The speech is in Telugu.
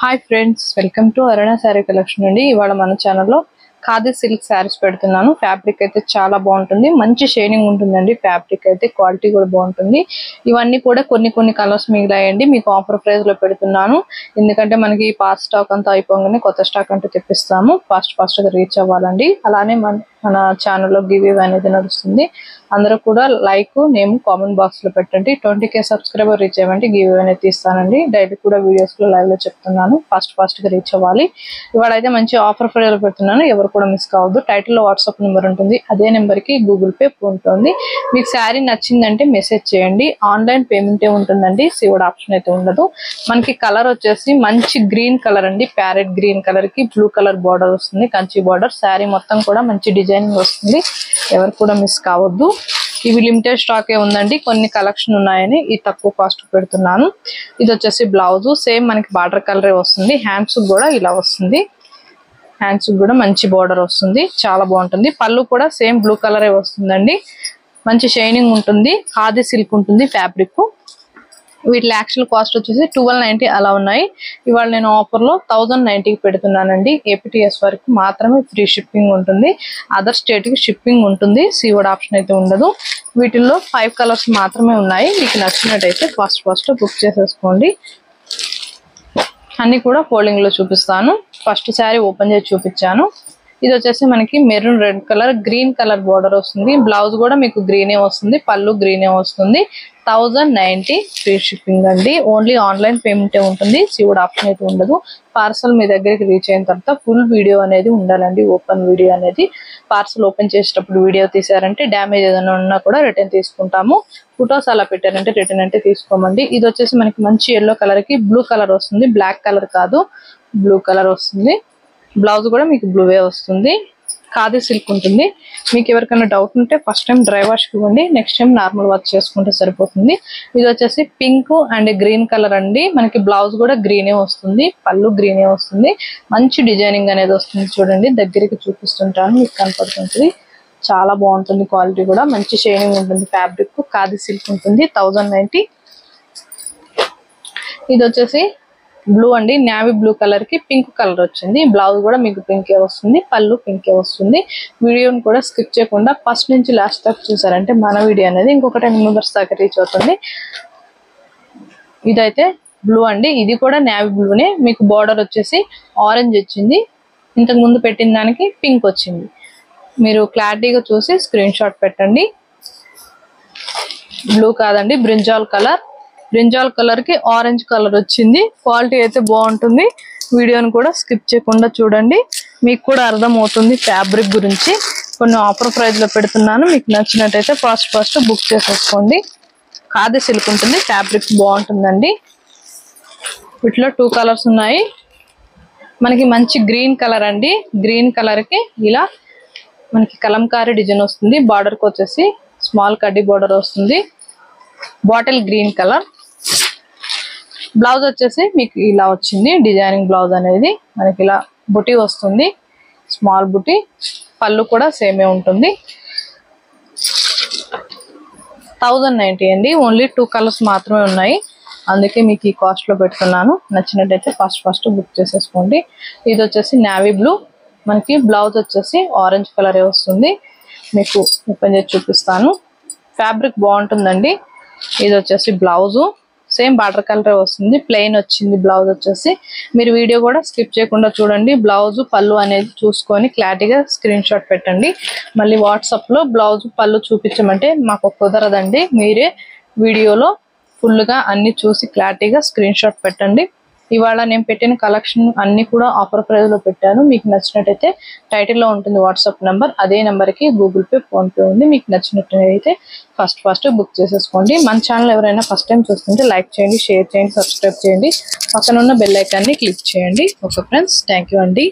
Hi friends, welcome to Aruna sari collection అండి. ఇవాళ మన ఛానల్లో ఖాదీ సిల్క్ శారీస్ పెడుతున్నాను. ఫ్యాబ్రిక్ అయితే చాలా బాగుంటుంది, మంచి షైనింగ్ ఉంటుందండి. ఫ్యాబ్రిక్ అయితే క్వాలిటీ కూడా బాగుంటుంది. ఇవన్నీ కూడా కొన్ని కలర్స్ మిగిలాయండి. మీకు ఆఫర్ ప్రైస్ లో పెడుతున్నాను. ఎందుకంటే మనకి పాత స్టాక్ అంతా అయిపోగానే కొత్త స్టాక్ అంటూ తెప్పిస్తాము. ఫాస్ట్ గా రీచ్ అవ్వాలండి. అలానే మన ఛానల్లో గివ్ ఇవ్ అనేది నడుస్తుంది. అందరూ కూడా లైక్ నేమ్ కామెంట్ బాక్స్ లో పెట్టండి. 20K సబ్స్క్రైబర్ రీచ్ అవ్వండి, గివ్ అనేది తీస్తానండి. డైలీ కూడా వీడియోస్ లో లైవ్ లో చెప్తున్నాను. ఫాస్ట్ గా రీచ్ అవ్వాలి. ఇవాళ అయితే మంచి ఆఫర్ ప్రైస్ లో పెడుతున్నాను. ఎవరు కూడా మిస్ కావద్దు. టైటిల్ లో వాట్సాప్ నెంబర్ ఉంటుంది, అదే నెంబర్ కి గూగుల్ పే ఉంటుంది. మీకు శారీ నచ్చిందంటే మెసేజ్ చేయండి. ఆన్లైన్ పేమెంట్ ఉంటుందండి, సివోడ్ ఆప్షన్ అయితే ఉండదు. మనకి కలర్ వచ్చేసి మంచి గ్రీన్ కలర్ అండి. ప్యారెట్ గ్రీన్ కలర్ కి బ్లూ కలర్ బార్డర్ వస్తుంది, కంచి బార్డర్. శారీ మొత్తం కూడా మంచి డిజైనింగ్ వస్తుంది. ఎవరు కూడా మిస్ కావద్దు. ఇవి లిమిటెడ్ స్టాక్ ఉందండి, కొన్ని కలెక్షన్ ఉన్నాయని ఈ తక్కువ కాస్ట్ పెడుతున్నాను. ఇది వచ్చేసి బ్లౌజ్, సేమ్ మనకి బార్డర్ కలరే వస్తుంది. హ్యాండ్స్ కూడా ఇలా వస్తుంది. హ్యాండ్స్ కూడా మంచి బార్డర్ వస్తుంది, చాలా బాగుంటుంది. పళ్ళు కూడా సేమ్ బ్లూ కలరే వస్తుందండి. మంచి షైనింగ్ ఉంటుంది, ఖాదీ సిల్క్ ఉంటుంది ఫ్యాబ్రిక్. వీటి యాక్చువల్ కాస్ట్ వచ్చేసి 1290 అలా ఉన్నాయి. ఇవాళ నేను ఆఫర్ లో 1090కి పెడుతున్నానండి. ఏపీటీఎస్ వరకు మాత్రమే ఫ్రీ షిప్పింగ్ ఉంటుంది. అదర్ స్టేట్ కి షిప్పింగ్ ఉంటుంది, సీవర్డ్ ఆప్షన్ అయితే ఉండదు. వీటిల్లో 5 కలర్స్ మాత్రమే ఉన్నాయి. మీకు నచ్చినట్టయితే ఫాస్ట్ బుక్ చేసేసుకోండి. అన్ని కూడా ఫోల్డింగ్ లో చూపిస్తాను. ఫస్ట్ శారీ ఓపెన్ చేసి చూపించాను. ఇది వచ్చేసి మనకి maroon red colour green colour border వస్తుంది. బ్లౌజ్ కూడా మీకు గ్రీనే వస్తుంది, పళ్ళు గ్రీనే వస్తుంది. 1090 ఫ్రీ షిప్పింగ్ అండి. ఓన్లీ ఆన్లైన్ పేమెంట్ ఉంటుంది, సీవుడ్ ఆప్షన్ అయితే ఉండదు. పార్సల్ మీ దగ్గరికి రీచ్ అయిన తర్వాత ఫుల్ వీడియో అనేది ఉండాలండి, ఓపెన్ వీడియో అనేది. పార్సల్ ఓపెన్ చేసేటప్పుడు వీడియో తీసారంటే డ్యామేజ్ ఏదైనా ఉన్నా కూడా రిటర్న్ తీసుకుంటాము. ఫొటోస్ అలా పెట్టారంటే రిటర్న్ అంటే తీసుకోమండి. ఇది వచ్చేసి మనకి మంచి ఎల్లో కలర్ కి బ్లూ కలర్ వస్తుంది, బ్లాక్ కలర్ కాదు, బ్లూ కలర్ వస్తుంది. బ్లౌజ్ కూడా మీకు బ్లూవే వస్తుంది. ఖాదీ సిల్క్ ఉంటుంది. మీకు ఎవరికైనా డౌట్ ఉంటే ఫస్ట్ టైం డ్రై వాష్ ఇవ్వండి, నెక్స్ట్ టైం నార్మల్ వాష్ చేసుకుంటే సరిపోతుంది. ఇది వచ్చేసి పింక్ అండ్ గ్రీన్ కలర్ అండి. మనకి బ్లౌజ్ కూడా గ్రీనే వస్తుంది, పళ్ళు గ్రీనే వస్తుంది. మంచి డిజైనింగ్ అనేది వస్తుంది. చూడండి, దగ్గరికి చూపిస్తుంటాను, మీకు కనపడుతుంది. చాలా బాగుంటుంది, క్వాలిటీ కూడా మంచి షైనింగ్ ఉంటుంది. ఫ్యాబ్రిక్ ఖాదీ సిల్క్ ఉంటుంది. 1090. ఇది వచ్చేసి బ్లూ అండి, నేవీ బ్లూ కలర్ కి పింక్ కలర్ వచ్చింది. బ్లౌజ్ కూడా మీకు పింకే వస్తుంది, పళ్ళు పింకే వస్తుంది. వీడియోని కూడా స్కిప్ చేయకుండా ఫస్ట్ నుంచి లాస్ట్ దాకా చూసారంటే మన వీడియో అనేది ఇంకొక 10 మెంబర్స్ దాకా రీచ్ అవుతుంది. ఇదైతే బ్లూ అండి, ఇది కూడా నేవీ బ్లూనే. మీకు బార్డర్ వచ్చేసి ఆరెంజ్ వచ్చింది, ఇంతకు ముందు పెట్టిన దానికి పింక్ వచ్చింది. మీరు క్లారిటీగా చూసి స్క్రీన్ షాట్ పెట్టండి. బ్లూ కాదండి, బ్రింజాల్ కలర్. బ్రింజాల్ కలర్ కి ఆరెంజ్ కలర్ వచ్చింది. క్వాలిటీ అయితే బాగుంటుంది. వీడియోని కూడా స్కిప్ చేయకుండా చూడండి, మీకు కూడా అర్థం అవుతుంది ఫ్యాబ్రిక్ గురించి. కొన్ని ఆఫర్ ప్రైస్ లో పెడుతున్నాను. మీకు నచ్చినట్టయితే ఫాస్ట్ బుక్ చేసేసుకోండి. ఖాదీ సిల్క్ ఉంటుంది, ఫ్యాబ్రిక్ బాగుంటుందండి. వీటిలో 2 కలర్స్ ఉన్నాయి. మనకి మంచి గ్రీన్ కలర్ అండి. గ్రీన్ కలర్ కి ఇలా మనకి కలంకారీ డిజైన్ వస్తుంది. బార్డర్ కి వచ్చేసి స్మాల్ కడ్డీ బార్డర్ వస్తుంది. Bottle green colour. బ్లౌజ్ వచ్చేసి మీకు ఇలా వచ్చింది, డిజైనింగ్ బ్లౌజ్ అనేది. మనకి ఇలా బుటీ వస్తుంది, స్మాల్ బుటీ. పళ్ళు కూడా సేమే ఉంటుంది. 1090 అండి. ఓన్లీ 2 కలర్స్ మాత్రమే ఉన్నాయి, అందుకే మీకు ఈ కాస్ట్ లో పెడుతున్నాను. నచ్చినట్టయితే ఫాస్ట్ బుక్ చేసేసుకోండి. ఇది వచ్చేసి నేవీ బ్లూ. మనకి బ్లౌజ్ వచ్చేసి ఆరెంజ్ కలరే వస్తుంది. మీకు ఓపెన్ చేసి చూపిస్తాను. ఫ్యాబ్రిక్ బాగుంటుందండి. ఇది వచ్చేసి బ్లౌజు, సేమ్ బార్డర్ కలర్ వస్తుంది. ప్లెయిన్ వచ్చింది బ్లౌజ్ వచ్చేసి. మీరు వీడియో కూడా స్కిప్ చేయకుండా చూడండి. బ్లౌజ్ పళ్ళు అనేది చూసుకొని క్లారిటీగా స్క్రీన్ షాట్ పెట్టండి. మళ్ళీ వాట్సాప్ లో బ్లౌజ్ పళ్ళు చూపించమంటే మాకు కుదరదండి. మీరే వీడియోలో ఫుల్ గా అన్ని చూసి క్లారిటీగా స్క్రీన్ షాట్ పెట్టండి. ఇవాళ నేను పెట్టిన కలెక్షన్ అన్ని కూడా ఆఫర్ ప్రైస్ లో పెట్టాను. మీకు నచ్చినట్టయితే టైటిల్ లో ఉంటుంది వాట్సాప్ నెంబర్, అదే నెంబర్ కి గూగుల్ పే, ఫోన్ పే ఉంది. మీకు నచ్చినట్టయితే ఫాస్ట్ బుక్ చేసేసుకోండి. మన ఛానల్ ఎవరైనా ఫస్ట్ టైం చూస్తుంటే లైక్ చేయండి, షేర్ చేయండి, సబ్స్క్రైబ్ చేయండి. పక్కన ఉన్న బెల్ ఐకాన్ని క్లిక్ చేయండి. ఓకే ఫ్రెండ్స్, థ్యాంక్ యూ అండి.